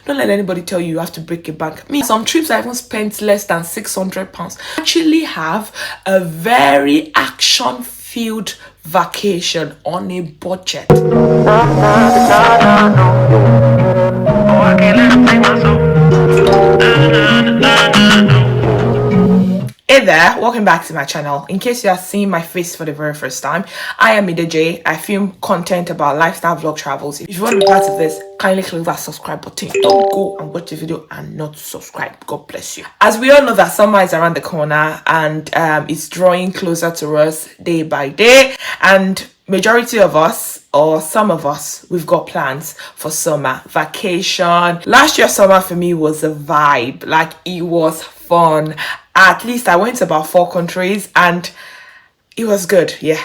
Don't let anybody tell you have to break a bank. Me, some trips I even spent less than £600. Actually have a very action-filled vacation on a budget. Hey there, welcome back to my channel. In case you are seeing my face for the very first time, I am Mide Jay. I film content about lifestyle vlog travels. If you want to be part of this, kindly click that subscribe button. Don't go and watch the video and not subscribe. God bless you. As we all know that summer is around the corner and it's drawing closer to us day by day, and majority of us, or some of us, we've got plans for summer vacation. Last year summer for me was a vibe. Like, it was fun. At least I went to about 4 countries and it was good. Yeah.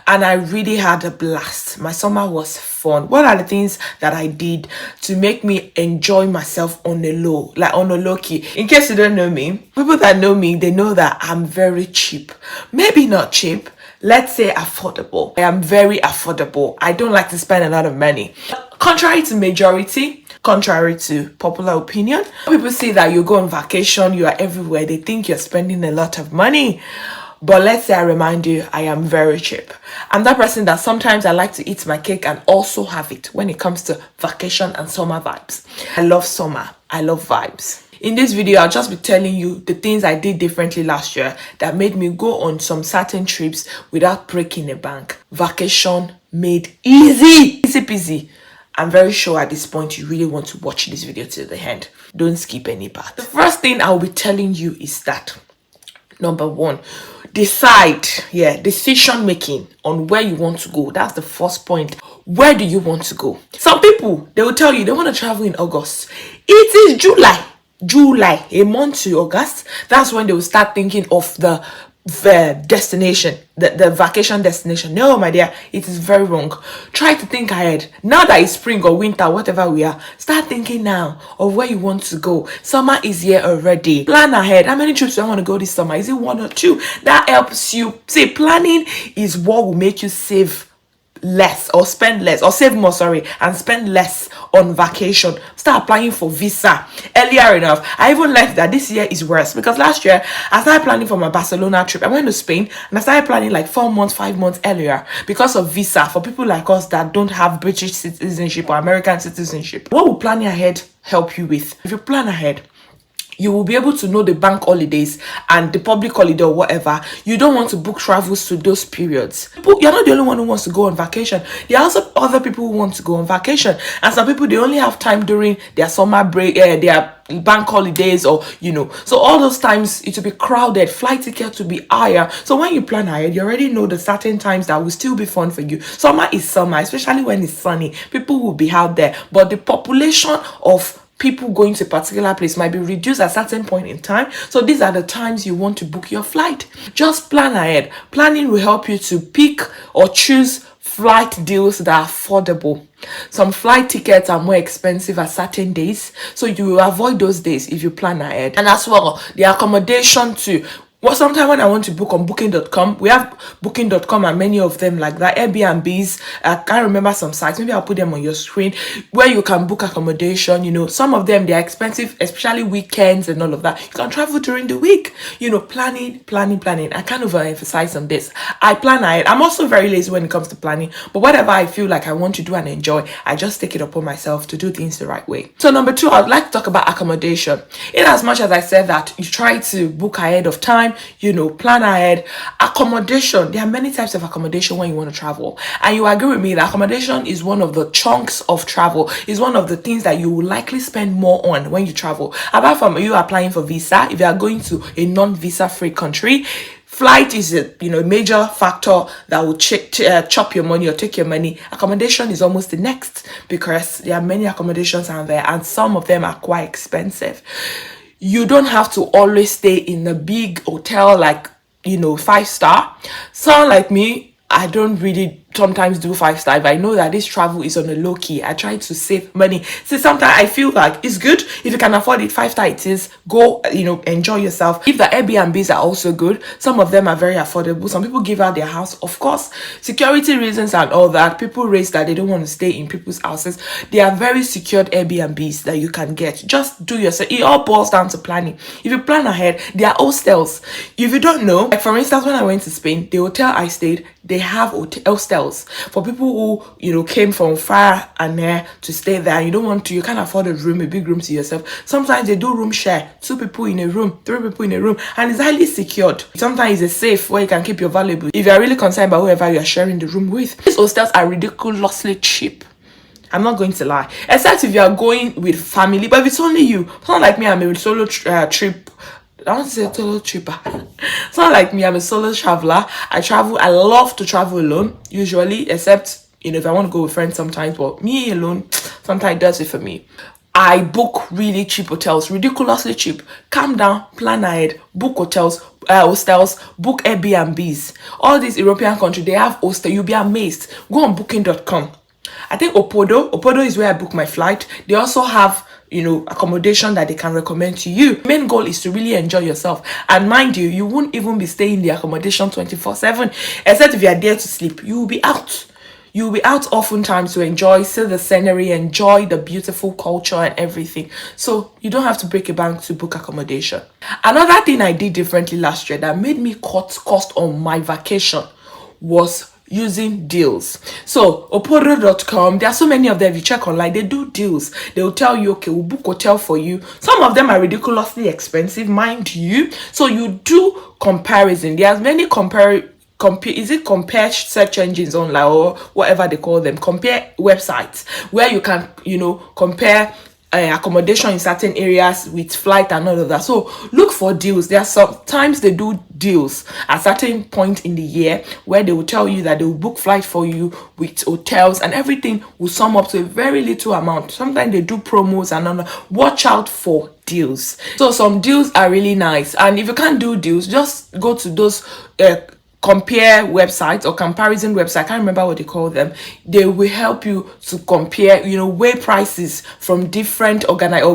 And I really had a blast. My summer was fun. What are the things that I did to make me enjoy myself on the low, like on a low key? In case you don't know me, people that know me, they know that I'm very cheap. Maybe not cheap, let's say affordable. I am very affordable. I don't like to spend a lot of money. Contrary to majority, contrary to popular opinion, people say that you go on vacation, you are everywhere, they think you're spending a lot of money. But let's say I remind you, I am very cheap. I'm that person that sometimes I like to eat my cake and also have it when it comes to vacation and summer vibes. I love summer. I love vibes. In this video, I'll just be telling you the things I did differently last year that made me go on some certain trips without breaking a bank. Vacation made easy. Easy peasy. I'm very sure at this point you really want to watch this video till the end. Don't skip any part. The first thing I'll be telling you is that, number 1, decision making on where you want to go. That's the first point. Where do you want to go? Some people, they will tell you they want to travel in August. It is July, a month to August. That's when they will start thinking of the destination, the vacation destination. No, my dear, it is very wrong. Try to think ahead. Now that it's spring or winter, whatever we are, start thinking now of where you want to go. Summer is here already. Plan ahead. How many trips do I want to go this summer? Is it 1 or 2? That helps you. See, planning is what will make you save less or spend less, or save more, and spend less on vacation. Start applying for visa earlier enough. I even learned that this year is worse because last year I started planning for my Barcelona trip. I went to Spain and I started planning like 4 months, 5 months earlier because of visa for people like us that don't have British citizenship or American citizenship. What will planning ahead help you with? If you plan ahead, you will be able to know the bank holidays and the public holiday or whatever. You don't want to book travels to those periods. You're not the only one who wants to go on vacation. There are also other people who want to go on vacation. And some people, they only have time during their summer break, their bank holidays, or so all those times it will be crowded, flight tickets will be higher. So when you plan ahead, you already know the certain times that will still be fun for you. Summer is summer, especially when it's sunny. People will be out there, but the population of people going to a particular place might be reduced at a certain point in time. So these are the times you want to book your flight. Just plan ahead. Planning will help you to pick or choose flight deals that are affordable. Some flight tickets are more expensive at certain days, so you will avoid those days if you plan ahead. And as well, the accommodation too. Well, sometimes when I want to book on booking.com, we have booking.com and many of them like that. Airbnbs, I can't remember some sites, maybe I'll put them on your screen, where you can book accommodation. Some of them, they're expensive, especially weekends and all of that. You can travel during the week. Planning. I can't overemphasize on this. I plan ahead. I'm also very lazy when it comes to planning, but whatever I feel like I want to do and enjoy, I just take it upon myself to do things the right way. So number 2, I'd like to talk about accommodation. In as much as I said that you try to book ahead of time, plan ahead. Accommodation, there are many types of accommodation when you want to travel, and you agree with me that accommodation is one of the chunks of travel, is one of the things that you will likely spend more on when you travel. Apart from you applying for visa, if you are going to a non-visa free country, flight is a major factor that will chop your money or take your money. Accommodation is almost the next, because there are many accommodations out there and some of them are quite expensive. You don't have to always stay in a big hotel like 5-star. Someone like me, I don't really sometimes do 5-star. If I know that this travel is on a low key, I try to save money. See, sometimes I feel like it's good if you can afford it. 5-star it is. Go, enjoy yourself. If the Airbnbs are also good, some of them are very affordable. Some people give out their house, of course, security reasons and all that. People raise that they don't want to stay in people's houses. They are very secured Airbnbs that you can get. Just do yourself. It all boils down to planning. If you plan ahead, there are hostels. If you don't know, like for instance, when I went to Spain, the hotel I stayed, they have hostels for people who came from far and near to stay there. You can't afford a big room to yourself. Sometimes they do room share, 2 people in a room, 3 people in a room, and it's highly secured. Sometimes it's a safe where you can keep your valuables if you're really concerned about whoever you are sharing the room with. These hostels are ridiculously cheap. I'm not going to lie, except if you are going with family. But if it's only you, it's not like me, I'm a solo trip. I want to say solo tripper. It's not like me, I'm a solo traveler. I love to travel alone, usually, except, if I want to go with friends sometimes, but me alone, sometimes does it for me. I book really cheap hotels, ridiculously cheap. Calm down, plan ahead, book hostels, book Airbnbs. All these European countries, they have hostels. You'll be amazed. Go on booking.com. I think Opodo is where I book my flight. They also have accommodation that they can recommend to you. The main goal is to really enjoy yourself, and mind you won't even be staying in the accommodation 24/7, except if you are there to sleep. You will be out oftentimes to enjoy, see the scenery, enjoy the beautiful culture and everything. So you don't have to break a bank to book accommodation. Another thing I did differently last year that made me cut cost on my vacation was using deals. So opodo.com, there are so many of them. If you check online, they do deals. They will tell you, okay, we'll book hotel for you. Some of them are ridiculously expensive, mind you. So you do comparison. There's many compare search engines online, or whatever they call them, compare websites where you can compare accommodation in certain areas with flight and all of that. So look for deals. There are sometimes they do deals at certain point in the year where they will tell you that they will book flight for you with hotels, and everything will sum up to a very little amount. Sometimes they do promos and all. Watch out for deals. So some deals are really nice, and if you can't do deals, just go to those compare websites or comparison website. I can't remember what they call them. They will help you to compare, weigh prices from different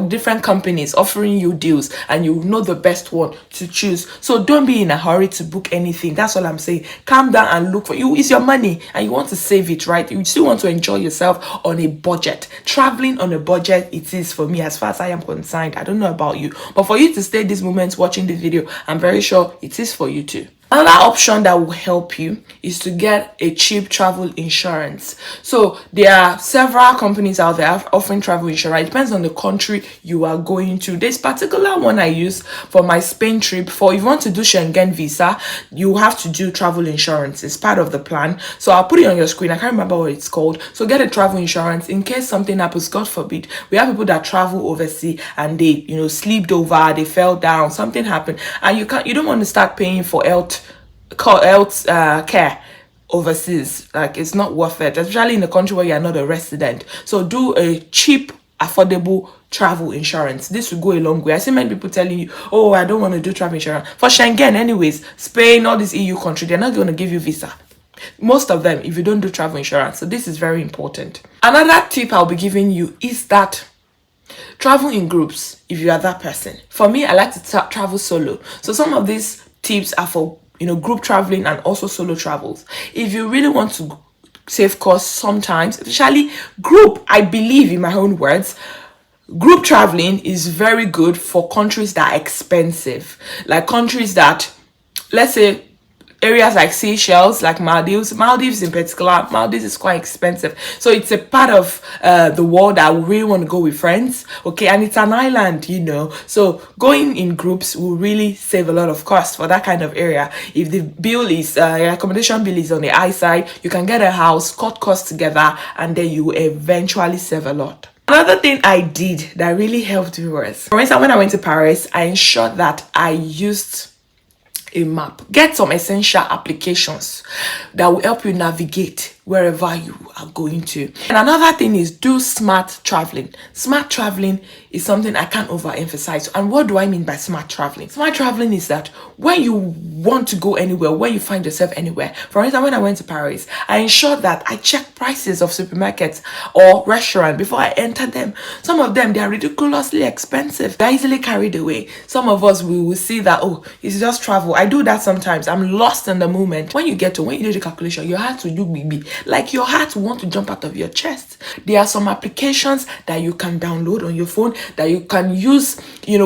different companies offering you deals, and you know the best one to choose. So don't be in a hurry to book anything. That's all I'm saying. Calm down and look for you. It's your money and you want to save it, right? You still want to enjoy yourself on a budget. Traveling on a budget, it is for me, as far as I am concerned. I don't know about you, but for you to stay this moment watching this video, I'm very sure it is for you too. Another option that will help you is to get a cheap travel insurance. So there are several companies out there offering travel insurance. It depends on the country you are going to. This particular one I use for my Spain trip. For if you want to do Schengen visa, you have to do travel insurance. It's part of the plan. So I'll put it on your screen. I can't remember what it's called. So get a travel insurance in case something happens, God forbid. We have people that travel overseas and they, slept over, they fell down, something happened, and you don't want to start paying for health care overseas. Like, it's not worth it, especially in a country where you are not a resident. So do a cheap, affordable travel insurance. This will go a long way. I see many people telling you, oh, I don't want to do travel insurance for Schengen anyways. Spain, all these EU countries, they're not going to give you visa, most of them, if you don't do travel insurance. So this is very important. Another tip I'll be giving you is that travel in groups if you are that person. For me, I like to travel solo. So some of these tips are for group traveling and also solo travels. If you really want to save costs, sometimes, especially group, I believe, in my own words, group traveling is very good for countries that are expensive, like countries that, let's say, areas like Seychelles, like Maldives in particular. Maldives is quite expensive. So it's a part of the world that we really want to go with friends. Okay, and it's an island, So going in groups will really save a lot of cost for that kind of area. If the bill is, accommodation bill is on the high side, you can get a house, cut costs together, and then you will eventually save a lot. Another thing I did that really helped me was, for instance, when I went to Paris, I ensured that I used a map. Get some essential applications that will help you navigate wherever you are going to. And another thing is do smart traveling. Smart traveling is something I can't overemphasize. And what do I mean by smart traveling? Smart traveling is that when you want to go anywhere, when you find yourself anywhere. For instance, when I went to Paris, I ensured that I checked prices of supermarkets or restaurants before I entered them. Some of them, they are ridiculously expensive. They're easily carried away. Some of us, we will see that, oh, it's just travel. I do that sometimes. I'm lost in the moment. When you do the calculation, your heart will do big. Like your heart will want to jump out of your chest. There are some applications that you can download on your phone that you can use,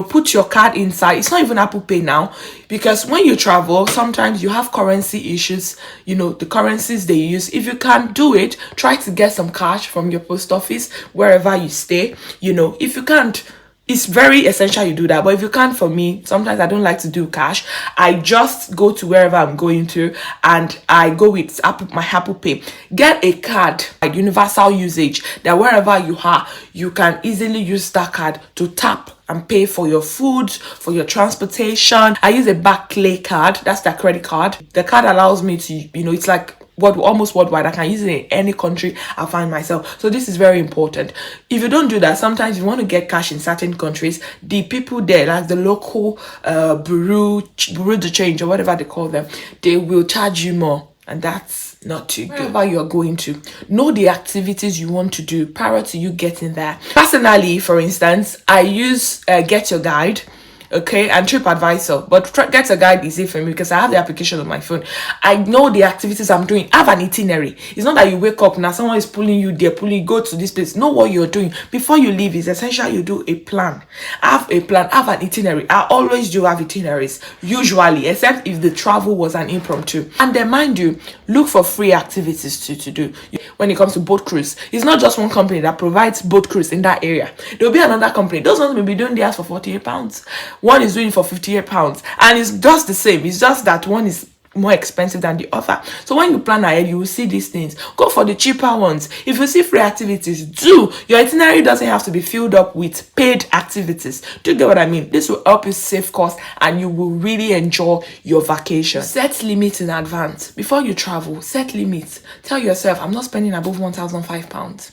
put your card inside. It's not even Apple Pay now, because when you travel, sometimes you have currency issues, the currencies they use. If you can't do it, try to get some cash from your post office wherever you stay. If you can't, it's very essential you do that. But if you can't, for me, sometimes I don't like to do cash. I just go to wherever I'm going to and I go with my Apple Pay. Get a card, like universal usage, that wherever you are, you can easily use that card to tap and pay for your food, for your transportation. I use a Barclay card. That's the credit card. The card allows me to, it's like almost worldwide. I can use it in any country I find myself. So this is very important. If you don't do that, sometimes you want to get cash in certain countries, the people there, like the local bureau de change or whatever they call them, they will charge you more, and that's not too good. Wherever you're going to, know the activities you want to do prior to you getting there. Personally, for instance, I use Get Your Guide, okay, and TripAdvisor, but Get Your Guide is it for me because I have the application on my phone. I know the activities I'm doing. I have an itinerary. It's not that you wake up now someone is pulling you there, go to this place. Know what you're doing before you leave. It's essential you do a plan. Have a plan, have an itinerary. I always do have itineraries, usually, except if the travel was an impromptu. And then, mind you, look for free activities to do. When it comes to boat cruise, it's not just one company that provides boat cruise in that area. There'll be another company. Those ones may be doing theirs for £48. One is doing it for £58, and it's just the same. It's just that one is more expensive than the other. So when you plan ahead, you will see these things. Go for the cheaper ones. If you see free activities, do. Your itinerary doesn't have to be filled up with paid activities. Do you get what I mean? This will help you save costs and you will really enjoy your vacation. Set limits in advance. Before you travel, set limits. Tell yourself, I'm not spending above £1,005.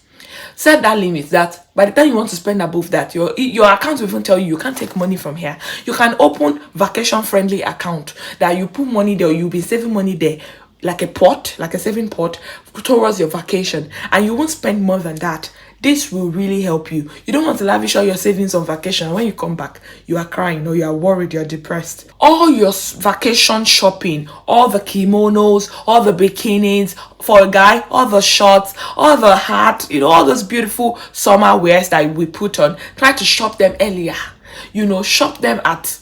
Set that limit, that by the time you want to spend above that, your account will even tell you can't take money from here. You can open vacation friendly account that you put money there, or you'll be saving money there, like a saving pot towards your vacation, and you won't spend more than that. This will really help you. You don't want to lavish all your savings on vacation. When you come back, you are crying, or you are worried, you're depressed. All your vacation shopping, all the kimonos, all the bikinis for a guy, all the shorts, all the hat, all those beautiful summer wears that we put on. Try to shop them earlier. Shop them at,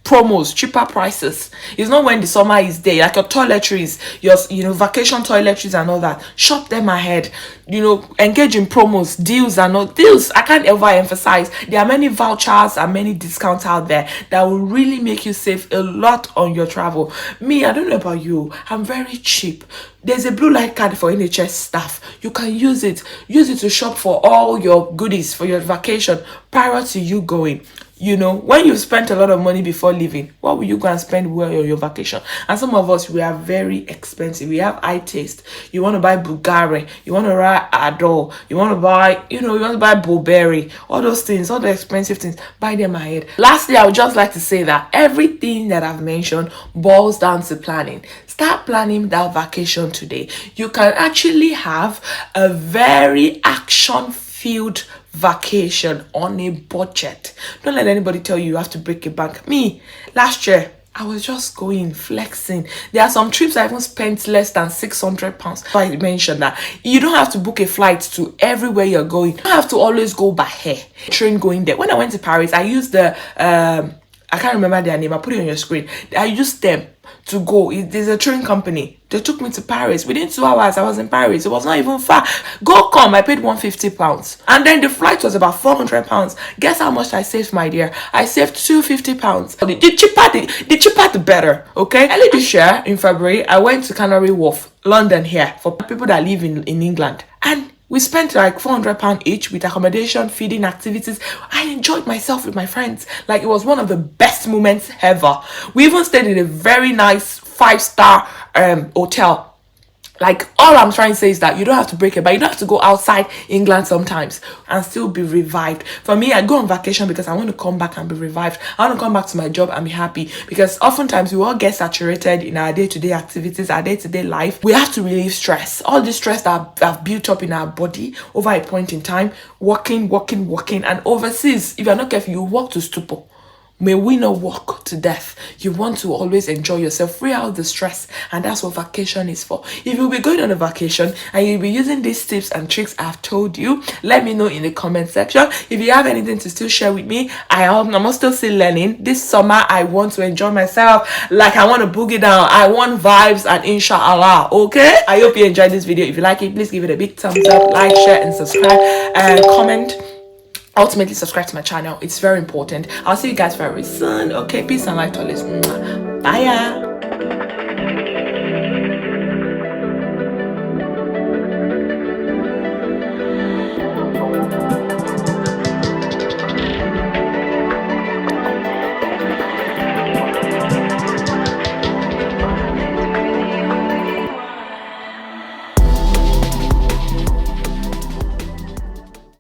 promos, cheaper prices. It's not when the summer is there, like your toiletries, your vacation toiletries and all that. Shop them ahead. Engage in promos, deals and all deals. I can't ever emphasize. There are many vouchers and many discounts out there that will really make you save a lot on your travel. Me, I don't know about you, I'm very cheap. There's a blue light card for NHS staff. You can use it. Use it to shop for all your goodies for your vacation prior to you going. When you've spent a lot of money before leaving, what will you go and spend well on your vacation? And some of us, we are very expensive. We have high taste. You want to buy Bulgari, you want to buy Adore, you want to buy, you want to buy Burberry, all those things, all the expensive things, buy them ahead. Lastly, I would just like to say that everything that I've mentioned boils down to planning. Start planning that vacation today. You can actually have a very action-filled vacation on a budget. Don't let anybody tell you have to break a bank. Me, last year, I was just going, flexing. There are some trips I even spent less than £600. So I mentioned that you don't have to book a flight to everywhere you're going. You don't have to always go by air. Train going there. When I went to Paris, I used the I can't remember their name. I'll put it on your screen. I used them to go. There's a train company. They took me to Paris. Within 2 hours, I was in Paris. It was not even far. Come, I paid £150. And then the flight was about £400. Guess how much I saved, my dear? I saved £250. The cheaper, the better. Okay? Early this year, in February, I went to Canary Wharf, London here, for people that live in England. And we spent like £400 each with accommodation, feeding, activities. I enjoyed myself with my friends. Like, it was one of the best moments ever. We even stayed in a very nice 5-star hotel. Like, all I'm trying to say is that you don't have to break it, but you don't have to go outside England sometimes and still be revived. For me, I go on vacation because I want to come back and be revived. I want to come back to my job and be happy, because oftentimes we all get saturated in our day-to-day activities, our day-to-day life. We have to relieve stress. All this stress that have built up in our body over a point in time, working, and overseas, if you're not careful, you walk to stupor. May we not walk to death. You want to always enjoy yourself, free out the stress, and that's what vacation is for. If you'll be going on a vacation and you'll be using these tips and tricks I've told you, let me know in the comment section. If you have anything to still share with me, I'm still learning. This summer, I want to enjoy myself. Like, I want to boogie down. I want vibes, and inshallah, okay? I hope you enjoyed this video. If you like it, please give it a big thumbs up, like, share, and subscribe, and comment. Ultimately, subscribe to my channel. It's very important. I'll see you guys very soon. Okay, peace and light always. Bye.